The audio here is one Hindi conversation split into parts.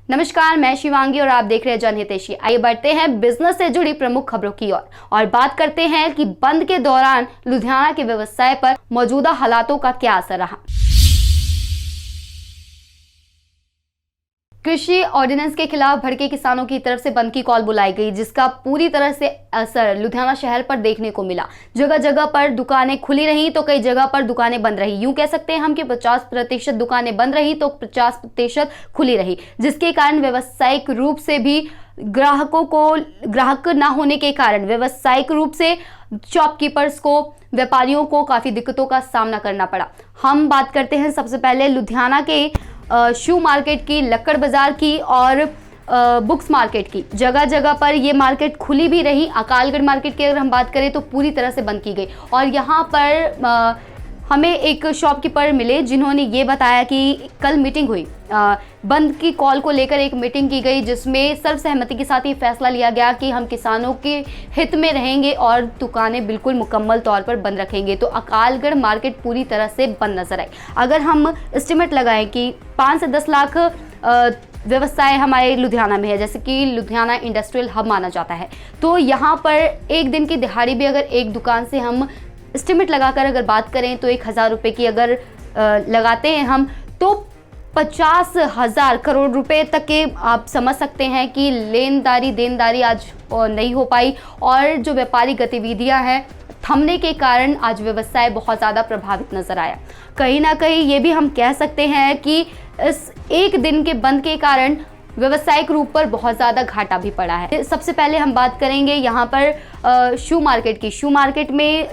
नमस्कार, मैं शिवांगी और आप देख रहे हैं जनहितैषी। आइए बढ़ते हैं बिजनेस से जुड़ी प्रमुख खबरों की ओर और बात करते हैं कि बंद के दौरान लुधियाना के व्यवसाय पर मौजूदा हालातों का क्या असर रहा। कृषि ऑर्डिनेंस के खिलाफ भड़के किसानों की तरफ से बंद की कॉल बुलाई गई, जिसका पूरी तरह से असर लुधियाना शहर पर देखने को मिला। जगह जगह पर दुकानें खुली रही तो कई जगह पर दुकानें बंद रही। यूं कह सकते हैं हम कि 50% दुकानें बंद रही तो 50% खुली रही, जिसके कारण व्यावसायिक रूप से भी ग्राहक ना होने के कारण व्यावसायिक रूप से शॉपकीपर्स को, व्यापारियों को काफी दिक्कतों का सामना करना पड़ा। हम बात करते हैं सबसे पहले लुधियाना के शू मार्केट की, लक्कड़ बाजार की और बुक्स मार्केट की। जगह जगह पर ये मार्केट खुली भी रही। अकालगढ़ मार्केट की अगर हम बात करें तो पूरी तरह से बंद की गई और यहाँ पर हमें एक शॉपकीपर मिले जिन्होंने ये बताया कि कल मीटिंग हुई, बंद की कॉल को लेकर एक मीटिंग की गई जिसमें सर्वसहमति के साथ ये फैसला लिया गया कि हम किसानों के हित में रहेंगे और दुकानें बिल्कुल मुकम्मल तौर पर बंद रखेंगे। तो अकालगढ़ मार्केट पूरी तरह से बंद नजर आई। अगर हम एस्टिमेट लगाएं कि 5 से 10 लाख व्यवसाय हमारे लुधियाना में है, जैसे कि लुधियाना इंडस्ट्रियल हब माना जाता है, तो यहाँ पर एक दिन की दिहाड़ी भी अगर एक दुकान से हम एस्टिमेट लगाकर अगर बात करें तो 1000 रुपये की अगर लगाते हैं हम, तो 50,000 करोड़ रुपए तक के आप समझ सकते हैं कि देनदारी आज नहीं हो पाई और जो व्यापारिक गतिविधियां हैं थमने के कारण आज व्यवसाय बहुत ज़्यादा प्रभावित नजर आया। कहीं ना कहीं ये भी हम कह सकते हैं कि इस एक दिन के बंद के कारण व्यवसायिक रूप पर बहुत ज़्यादा घाटा भी पड़ा है। सबसे पहले हम बात करेंगे यहाँ पर शू मार्केट की। शू मार्केट में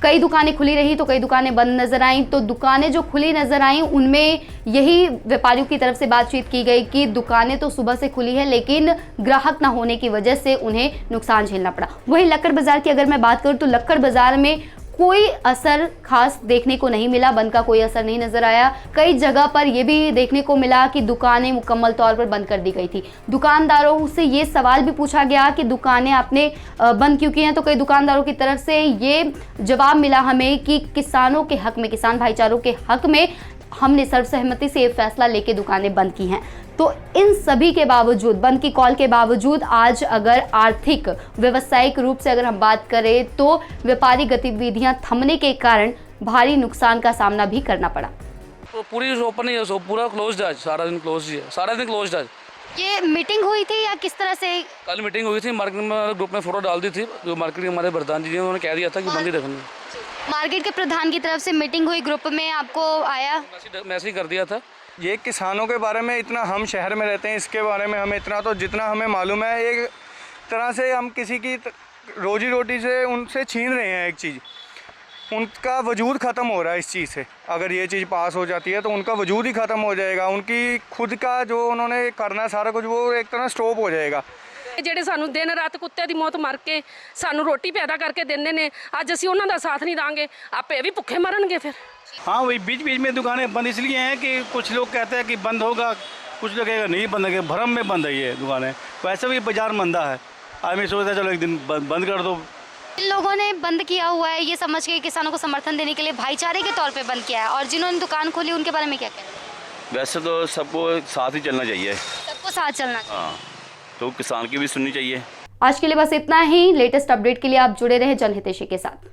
कई दुकानें खुली रही तो कई दुकानें बंद नजर आईं। तो दुकानें जो खुली नजर आईं उनमें यही व्यापारियों की तरफ से बातचीत की गई कि दुकानें तो सुबह से खुली है लेकिन ग्राहक ना होने की वजह से उन्हें नुकसान झेलना पड़ा। वहीं लक्कड़ बाजार की अगर मैं बात करूँ तो लक्कड़ बाजार में कोई असर खास देखने को नहीं मिला, बंद का कोई असर नहीं नजर आया। कई जगह पर यह भी देखने को मिला कि दुकानें मुकम्मल तौर पर बंद कर दी गई थी। दुकानदारों से ये सवाल भी पूछा गया कि दुकानें आपने बंद क्यों की हैं, तो कई दुकानदारों की तरफ से ये जवाब मिला हमें कि किसानों के हक में, किसान भाईचारों के हक में हमने सर्वसहमति से ये फैसला लेके दुकानें बंद की हैं। तो इन सभी के बावजूद, बंद की कॉल के बावजूद, आज अगर आर्थिक व्यावसायिक रूप से अगर हम बात करें तो व्यापारिक गतिविधियां थमने के कारण भारी नुकसान का सामना भी करना पड़ा। तो पूरी ओपन नहीं है, सो पूरा क्लोज्ड है, सारा दिन क्लोज्ड है। ये मीटिंग हुई थी या किस तरह से? कल मीटिंग हुई थी, मार्केट में ग्रुप में फोटो डाल दी थी। जो मार्केट के हमारे प्रधान जी उन्होंने कह दिया था कि बंद ही रखनी। मार्केट के प्रधान की तरफ से मीटिंग हुई, ग्रुप में आपको आया मैसेज कर दिया था। ये किसानों के बारे में इतना, हम शहर में रहते हैं, इसके बारे में हमें इतना तो जितना हमें मालूम है, एक तरह से हम किसी की रोजी रोटी से उनसे छीन रहे हैं। एक चीज़, उनका वजूद ख़त्म हो रहा है इस चीज़ से। अगर ये चीज़ पास हो जाती है तो उनका वजूद ही ख़त्म हो जाएगा। उनकी खुद का जो उन्होंने करना है सारा कुछ, वो एक तरह स्टॉप हो जाएगा। ਜਿਹੜੇ ਸਾਨੂੰ ਦਿਨ ਰਾਤ ਕੁੱਤੇ ਦੀ ਮੌਤ ਮਰ ਕੇ ਸਾਨੂੰ ਰੋਟੀ ਪੈਦਾ ਕਰਕੇ ਦਿੰਦੇ ਨੇ, ਅੱਜ ਅਸੀਂ ਉਹਨਾਂ ਦਾ ਸਾਥ ਨਹੀਂ ਦਾਂਗੇ, आपे भी भूखे मरनगे फिर। हाँ, वही बीच बीच में दुकानें बंद इसलिए हैं कि कुछ लोग कहते हैं कि बंद होगा, कुछ लोग कहेगा नहीं बंद होगा, भ्रम में बंद है ये दुकानें। वैसे भी बाजार मंदा है, आदमी सोचता है चलो एक दिन बंद कर दो। इन लोगों ने बंद किया हुआ है ये समझ के किसानों को समर्थन देने के लिए, भाईचारे के तौर पे बंद किया है, और जिन्होंने दुकान खोली उनके बारे में क्या कहना है? वैसे तो सबको साथ ही चलना चाहिए, सबको साथ चलना चाहिए। हाँ, तो किसान की भी सुननी चाहिए। आज के लिए बस इतना ही। लेटेस्ट अपडेट के लिए आप जुड़े रहे जनहितैषी के साथ।